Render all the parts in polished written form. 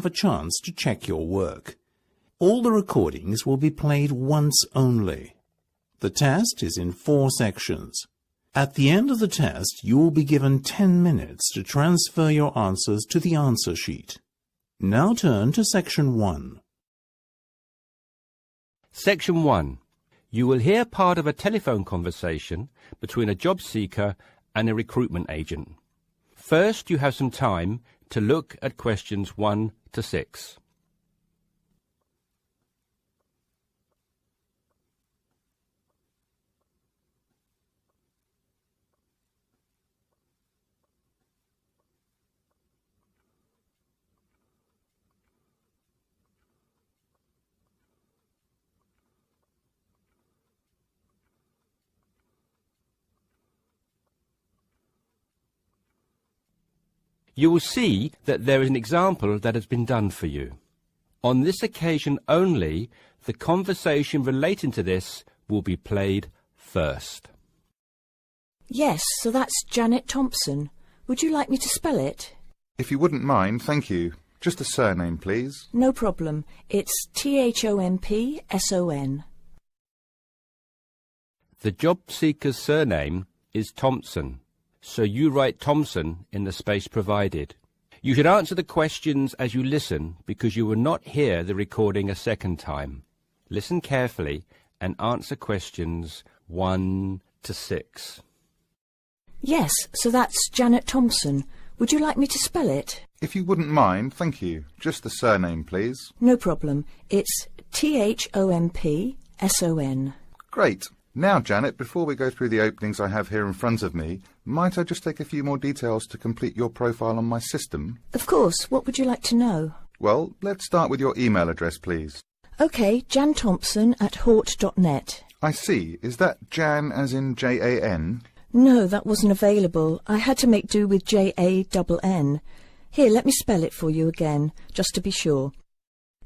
a chance to check your work. All the recordings will be played once only. The test is in 4 sections. At the end of the test, you will be given 10 minutes to transfer your answers to the answer sheet. Now turn to Section 1. Section 1. You will hear part of a telephone conversation between a job seeker and a recruitment agent. First, you have some time to look at questions 1 to 6. You will see that there is an example that has been done for you. On this occasion only, the conversation relating to this will be played first. Yes, so that's Janet Thompson. Would you like me to spell it? If you wouldn't mind, thank you. Just a surname, please. No problem. It's Thompson. The job seeker's surname is Thompson, so you write Thompson in the space provided. You should answer the questions as you listen because you will not hear the recording a second time. Listen carefully and answer questions 1 to 6. Yes, so that's Janet Thompson. Would you like me to spell it? If you wouldn't mind, thank you. Just the surname, please. No problem. It's Thompson. Great. Now, Janet, before we go through the openings I have here in front of me, might I just take a few more details to complete your profile on my system? Of course. What would you like to know? Well, let's start with your email address, please. OK, janthompson@hort.net. I see. Is that Jan as in Jan? No, that wasn't available. I had to make do with Jann. Here, let me spell it for you again, just to be sure.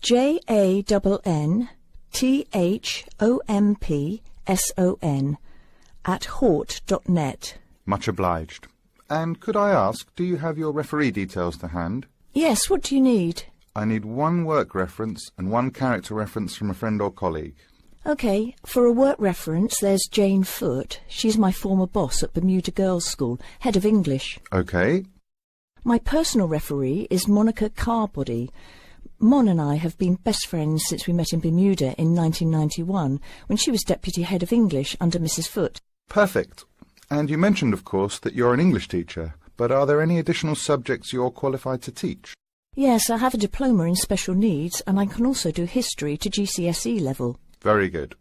JANNTHOMPSON@hort.net. Much obliged. And could I ask, do you have your referee details to hand? Yes, what do you need? I need 1 work reference and 1 character reference from a friend or colleague. OK, for a work reference, there's Jane Foote. She's my former boss at Bermuda Girls' School, head of English. OK. My personal referee is Monica Carbody. Mon and I have been best friends since we met in Bermuda in 1991, when she was deputy head of English under Mrs. Foote. Perfect. And you mentioned, of course, that you're an English teacher, but are there any additional subjects you're qualified to teach? Yes, I have a diploma in special needs, and I can also do history to GCSE level. Very good.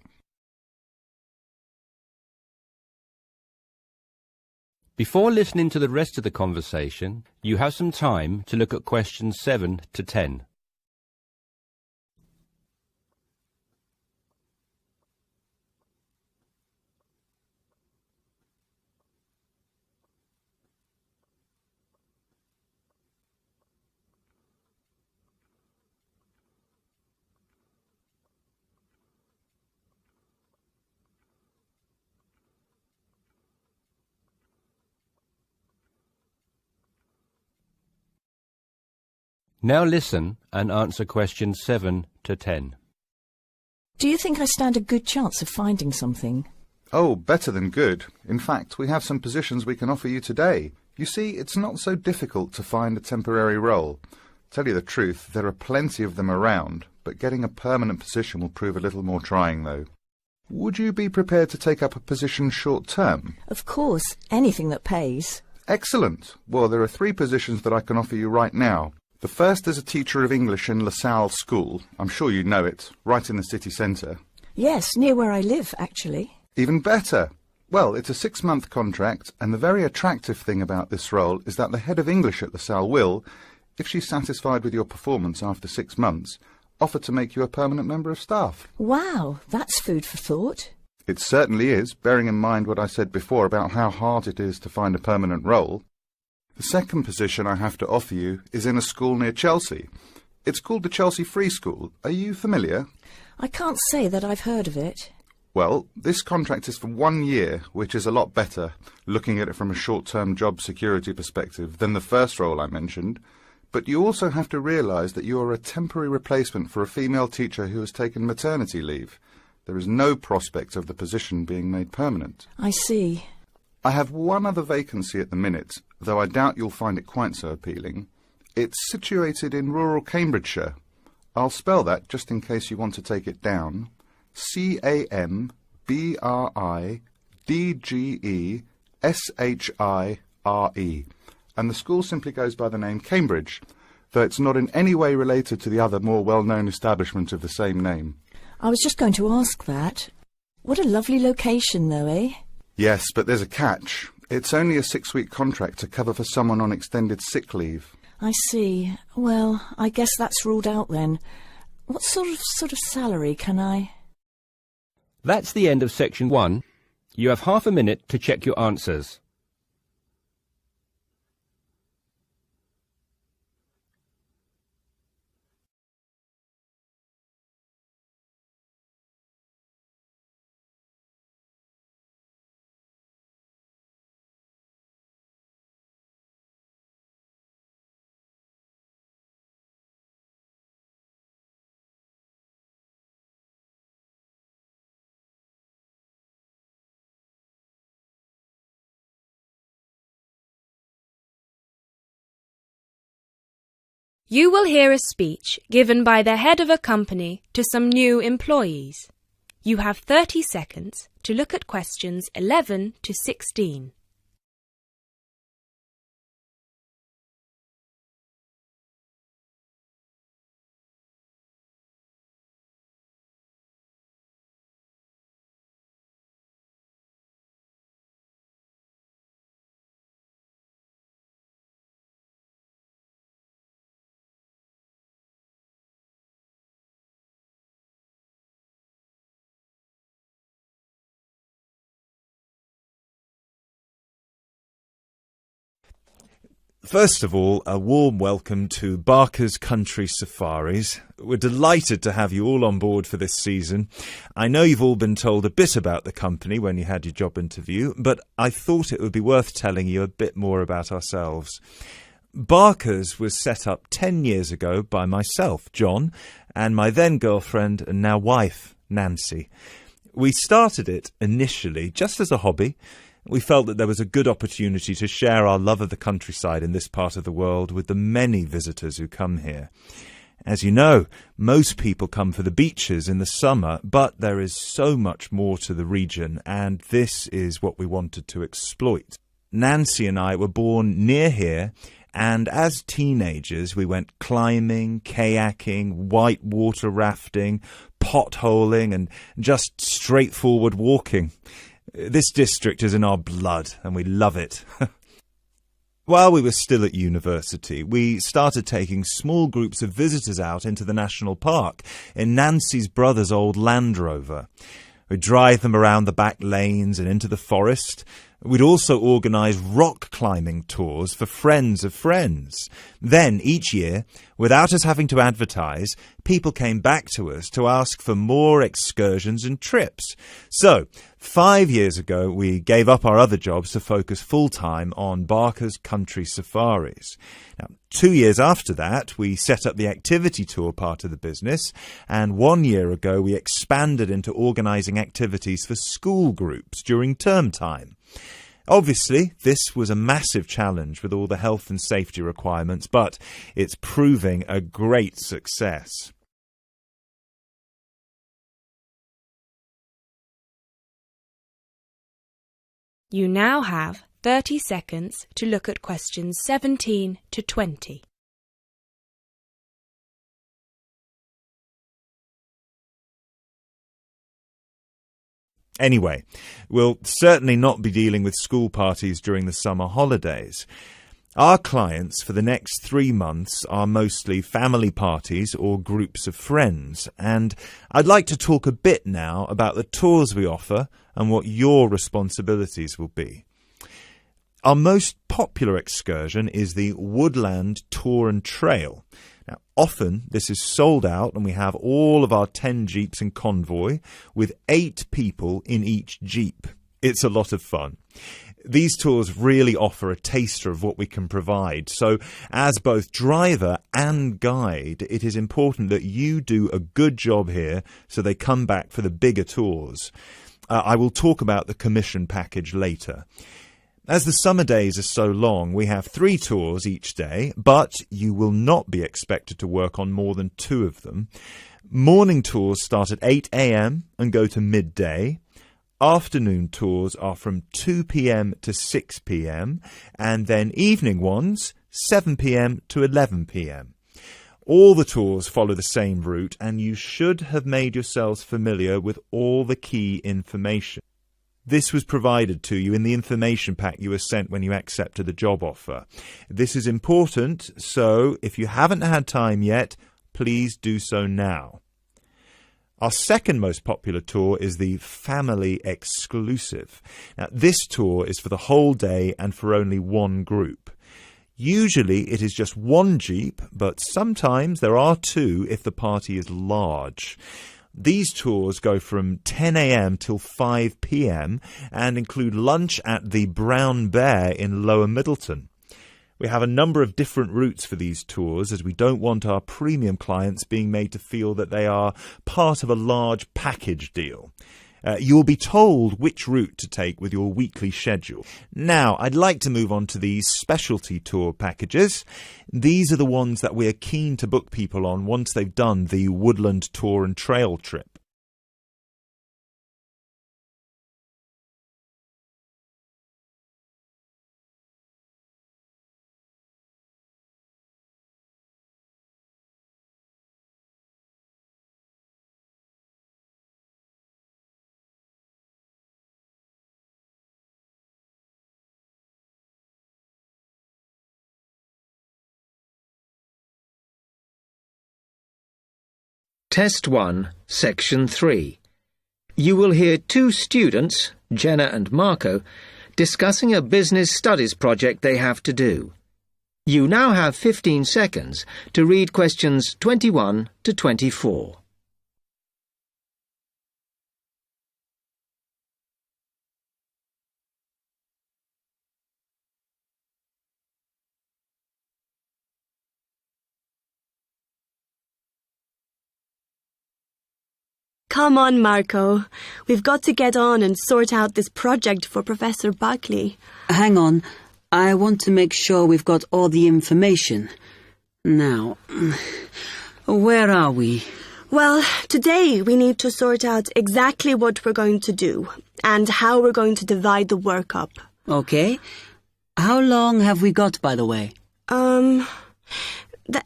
Before listening to the rest of the conversation, you have some time to look at questions 7 to 10. Now listen and answer questions 7 to 10. Do you think I stand a good chance of finding something? Oh, better than good. In fact, we have some positions we can offer you today. You see, it's not so difficult to find a temporary role. Tell you the truth, there are plenty of them around, but getting a permanent position will prove a little more trying, though. Would you be prepared to take up a position short-term? Of course, anything that pays. Excellent. Well, there are 3 positions that I can offer you right now. The first is a teacher of English in LaSalle School. I'm sure you know it, right in the city centre. Yes, near where I live, actually. Even better. Well, it's a 6-month contract, and the very attractive thing about this role is that the head of English at LaSalle will, if she's satisfied with your performance after 6 months, offer to make you a permanent member of staff. Wow, that's food for thought. It certainly is, bearing in mind what I said before about how hard it is to find a permanent role. The second position I have to offer you is in a school near Chelsea. It's called the Chelsea Free School. Are you familiar? I can't say that I've heard of it. Well, this contract is for 1 year, which is a lot better, looking at it from a short-term job security perspective, than the first role I mentioned. But you also have to realise that you are a temporary replacement for a female teacher who has taken maternity leave. There is no prospect of the position being made permanent. I see. I have one other vacancy at the minute, though I doubt you'll find it quite so appealing. It's situated in rural Cambridgeshire. I'll spell that just in case you want to take it down. CAMBRIDGESHIRE. And the school simply goes by the name Cambridge, though it's not in any way related to the other more well-known establishment of the same name. I was just going to ask that. What a lovely location, though, eh? Yes, but there's a catch. It's only a 6-week contract to cover for someone on extended sick leave. I see. Well, I guess that's ruled out then. What sort of salary can I... That's the end of section 1. You have half a minute to check your answers. You will hear a speech given by the head of a company to some new employees. You have 30 seconds to look at questions 11 to 16. First of all, a warm welcome to Barker's Country Safaris. We're delighted to have you all on board for this season. I know you've all been told a bit about the company when you had your job interview, but I thought it would be worth telling you a bit more about ourselves. Barker's was set up 10 years ago by myself, John, and my then girlfriend and now wife, Nancy. We started it initially just as a hobby. We felt that there was a good opportunity to share our love of the countryside in this part of the world with the many visitors who come here. As you know, most people come for the beaches in the summer, but there is so much more to the region, and this is what we wanted to exploit. Nancy and I were born near here, and as teenagers we went climbing, kayaking, whitewater rafting, potholing, and just straightforward walking. This district is in our blood, and we love it. While we were still at university, we started taking small groups of visitors out into the national park in Nancy's brother's old Land Rover. We'd drive them around the back lanes and into the forest. We'd also organise rock climbing tours for friends of friends. Then, each year, without us having to advertise, people came back to us to ask for more excursions and trips. So, 5 years ago, we gave up our other jobs to focus full-time on Barker's Country Safaris. Now, 2 years after that, we set up the activity tour part of the business, and 1 year ago, we expanded into organising activities for school groups during term time. Obviously, this was a massive challenge with all the health and safety requirements, but it's proving a great success. You now have 30 seconds to look at questions 17 to 20. Anyway, we'll certainly not be dealing with school parties during the summer holidays. Our clients for the next 3 months are mostly family parties or groups of friends, and I'd like to talk a bit now about the tours we offer and what your responsibilities will be. Our most popular excursion is the Woodland Tour and Trail. Now, often this is sold out and we have all of our 10 jeeps in convoy with 8 people in each jeep. It's a lot of fun. These tours really offer a taster of what we can provide. So as both driver and guide, it is important that you do a good job here so they come back for the bigger tours. I will talk about the commission package later. As the summer days are so long, we have 3 tours each day, but you will not be expected to work on more than 2 of them. Morning tours start at 8 a.m. and go to midday. Afternoon tours are from 2 p.m. to 6 p.m. and then evening ones 7 p.m. to 11 p.m. All the tours follow the same route, and you should have made yourselves familiar with all the key information. This was provided to you in the information pack you were sent when you accepted the job offer. This is important, so if you haven't had time yet, please do so now. Our second most popular tour is the Family Exclusive. Now, this tour is for the whole day and for only one group. Usually it is just one jeep, but sometimes there are 2 if the party is large. These tours go from 10 a.m. till 5 p.m. and include lunch at the Brown Bear in Lower Middleton. We have a number of different routes for these tours, as we don't want our premium clients being made to feel that they are part of a large package deal. You'll be told which route to take with your weekly schedule. Now, I'd like to move on to these specialty tour packages. These are the ones that we're keen to book people on once they've done the Woodland Tour and Trail trip. Test 1, Section 3. You will hear 2 students, Jenna and Marco, discussing a business studies project they have to do. You now have 15 seconds to read questions 21 to 24. Come on, Marco. We've got to get on and sort out this project for Professor Buckley. Hang on. I want to make sure we've got all the information. Now, where are we? Well, today we need to sort out exactly what we're going to do and how we're going to divide the work up. Okay. How long have we got, by the way? The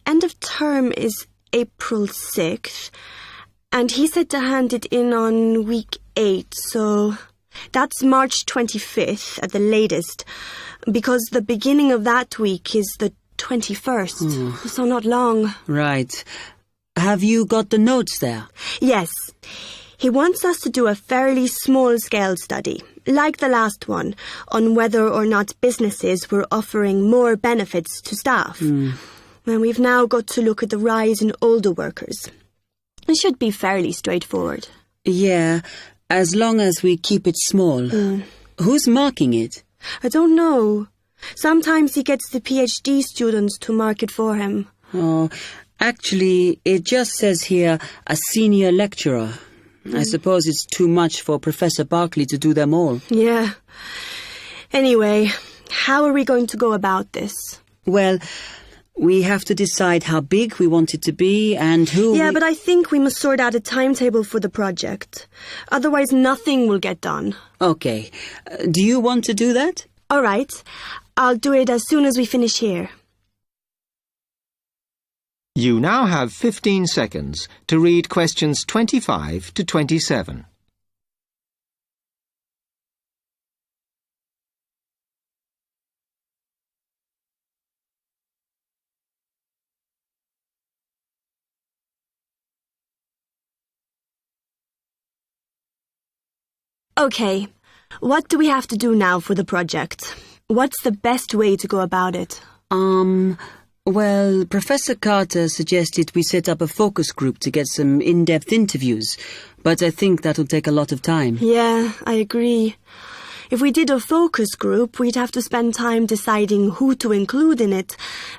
end of term is April 6th. And he said to hand it in on week 8, so that's March 25th at the latest, because the beginning of that week is the 21st, so not long. Right. Have you got the notes there? Yes. He wants us to do a fairly small-scale study, like the last one, on whether or not businesses were offering more benefits to staff. And we've now got to look at the rise in older workers. It should be fairly straightforward. Yeah, as long as we keep it small. Who's marking it? I don't know. Sometimes he gets the PhD students to mark it for him. Oh, actually, it just says here, a senior lecturer. I suppose it's too much for Professor Barclay to do them all. Yeah. Anyway, how are we going to go about this? Well, we have to decide how big we want it to be and who... Yeah, but I think we must sort out a timetable for the project. Otherwise, nothing will get done. Okay. Do you want to do that? All right. I'll do it as soon as we finish here. You now have 15 seconds to read questions 25 to 27. Okay, what do we have to do now for the project? What's the best way to go about it? Well, Professor Carter suggested we set up a focus group to get some in-depth interviews, but I think that'll take a lot of time. Yeah, I agree. If we did a focus group, we'd have to spend time deciding who to include in it,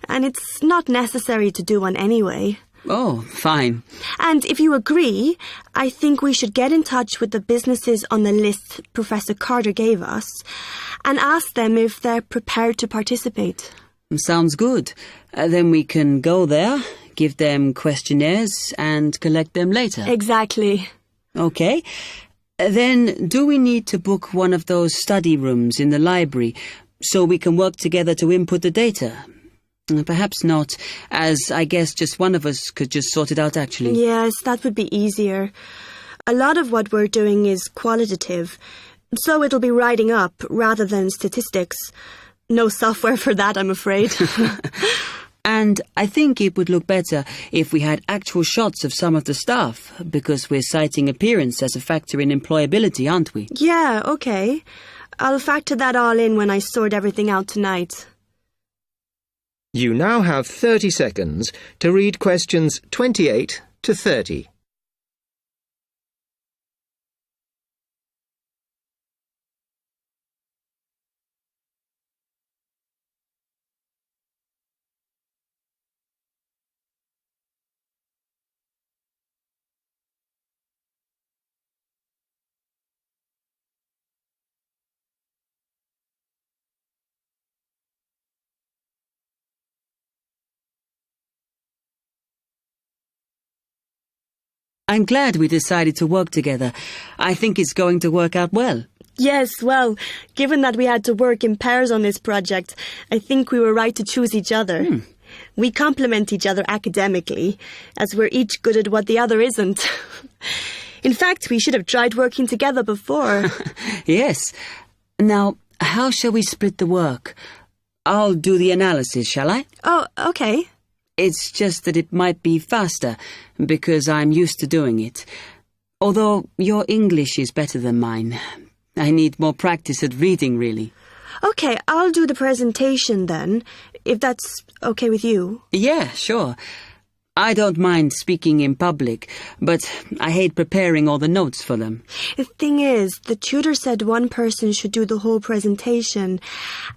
and it's not necessary to do one anyway. Oh, fine. And if you agree, I think we should get in touch with the businesses on the list Professor Carter gave us and ask them if they're prepared to participate. Sounds good. Then we can go there, give them questionnaires, and collect them later. Exactly. Okay. Then, do we need to book one of those study rooms in the library so we can work together to input the data? Perhaps not, as I guess just one of us could just sort it out actually. Yes, that would be easier. A lot of what we're doing is qualitative, so it'll be writing up rather than statistics. No software for that, I'm afraid. And I think it would look better if we had actual shots of some of the staff, because we're citing appearance as a factor in employability, aren't we? Yeah, okay. I'll factor that all in when I sort everything out tonight. You now have 30 seconds to read questions 28 to 30. I'm glad we decided to work together. I think it's going to work out well. Yes, well, given that we had to work in pairs on this project, I think we were right to choose each other. We complement each other academically, as we're each good at what the other isn't. In fact, we should have tried working together before. Yes. Now, how shall we split the work? I'll do the analysis, shall I? Oh, okay. It's just that it might be faster, because I'm used to doing it. Although your English is better than mine. I need more practice at reading, really. Okay, I'll do the presentation then, if that's okay with you. Yeah, sure. I don't mind speaking in public, but I hate preparing all the notes for them. The thing is, the tutor said one person should do the whole presentation,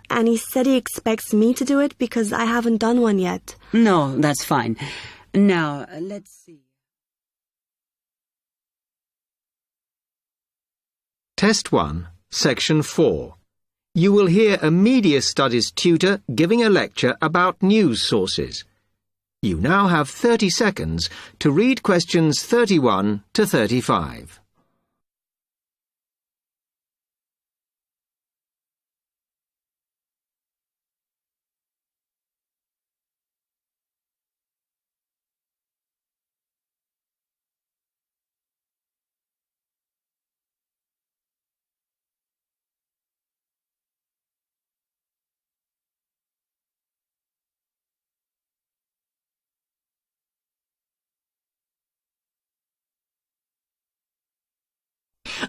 and he said he expects me to do it because I haven't done one yet. No, that's fine. Now, let's see. Test 1, Section 4. You will hear a media studies tutor giving a lecture about news sources. You now have 30 seconds to read questions 31 to 35.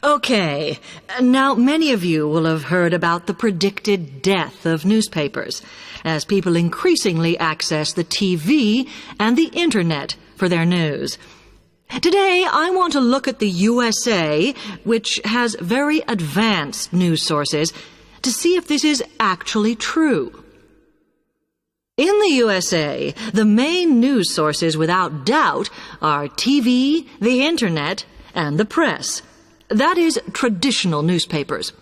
Okay, now many of you will have heard about the predicted death of newspapers, as people increasingly access the TV and the Internet for their news. Today, I want to look at the USA, which has very advanced news sources, to see if this is actually true. In the USA, the main news sources without doubt are TV, the Internet, and the press. That is, traditional newspapers.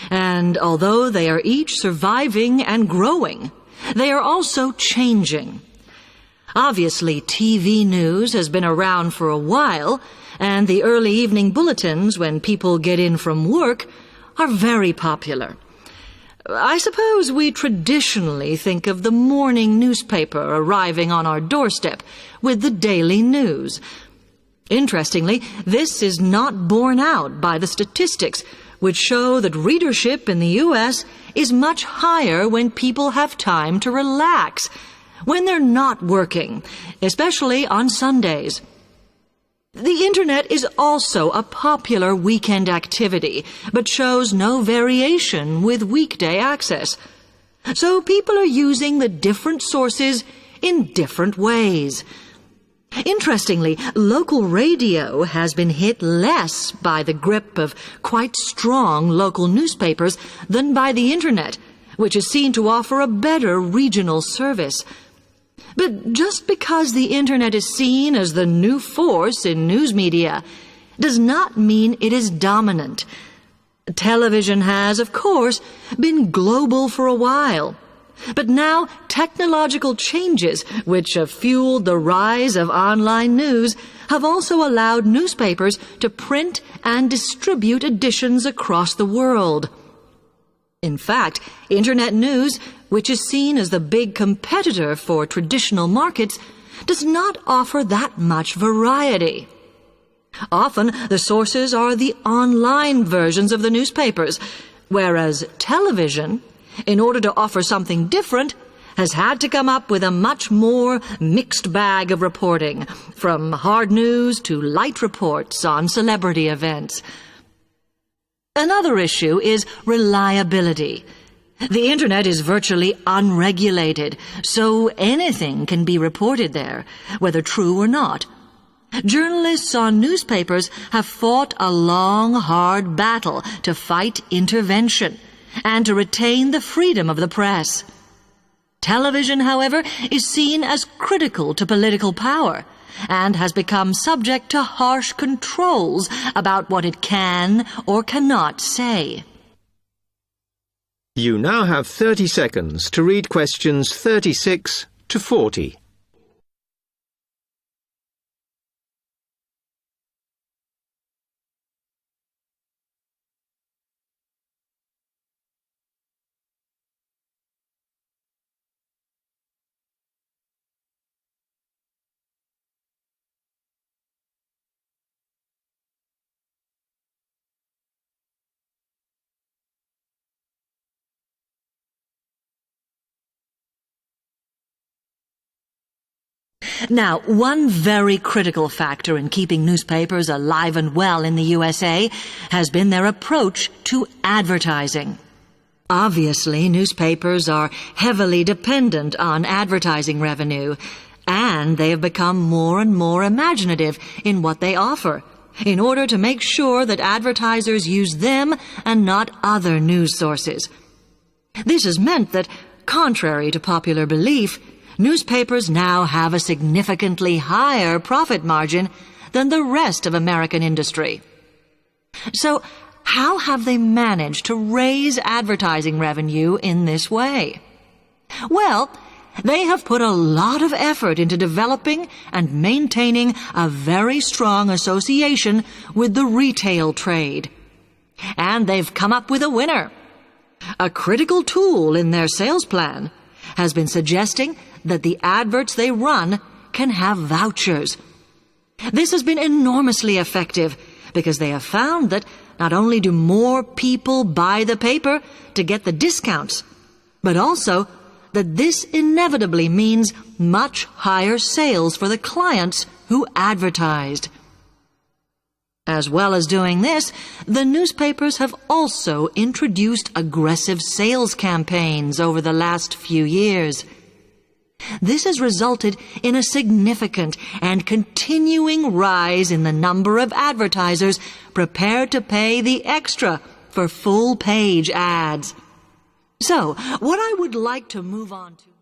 And although they are each surviving and growing, they are also changing. Obviously, TV news has been around for a while, and the early evening bulletins, when people get in from work, are very popular. I suppose we traditionally think of the morning newspaper arriving on our doorstep with the daily news. Interestingly, this is not borne out by the statistics, which show that readership in the U.S. is much higher when people have time to relax, when they're not working, especially on Sundays. The Internet is also a popular weekend activity, but shows no variation with weekday access. So people are using the different sources in different ways. Interestingly, local radio has been hit less by the grip of quite strong local newspapers than by the Internet, which is seen to offer a better regional service. But just because the Internet is seen as the new force in news media does not mean it is dominant. Television has, of course, been global for a while. But now technological changes, which have fueled the rise of online news, have also allowed newspapers to print and distribute editions across the world. In fact, Internet news, which is seen as the big competitor for traditional markets, does not offer that much variety. Often, the sources are the online versions of the newspapers, whereas television, in order to offer something different, has had to come up with a much more mixed bag of reporting, from hard news to light reports on celebrity events. Another issue is reliability. The Internet is virtually unregulated, so anything can be reported there, whether true or not. Journalists on newspapers have fought a long, hard battle to fight intervention and to retain the freedom of the press. Television, however, is seen as critical to political power and has become subject to harsh controls about what it can or cannot say. You now have 30 seconds to read questions 36 to 40. Now, one very critical factor in keeping newspapers alive and well in the USA has been their approach to advertising. Obviously, newspapers are heavily dependent on advertising revenue, and they have become more and more imaginative in what they offer, in order to make sure that advertisers use them and not other news sources. This has meant that, contrary to popular belief, newspapers now have a significantly higher profit margin than the rest of American industry. So, how have they managed to raise advertising revenue in this way? Well, they have put a lot of effort into developing and maintaining a very strong association with the retail trade. And they've come up with a winner. A critical tool in their sales plan has been suggesting that the adverts they run can have vouchers. This has been enormously effective because they have found that not only do more people buy the paper to get the discounts, but also that this inevitably means much higher sales for the clients who advertised. As well as doing this, the newspapers have also introduced aggressive sales campaigns over the last few years. This has resulted in a significant and continuing rise in the number of advertisers prepared to pay the extra for full-page ads. So, what I would like to move on to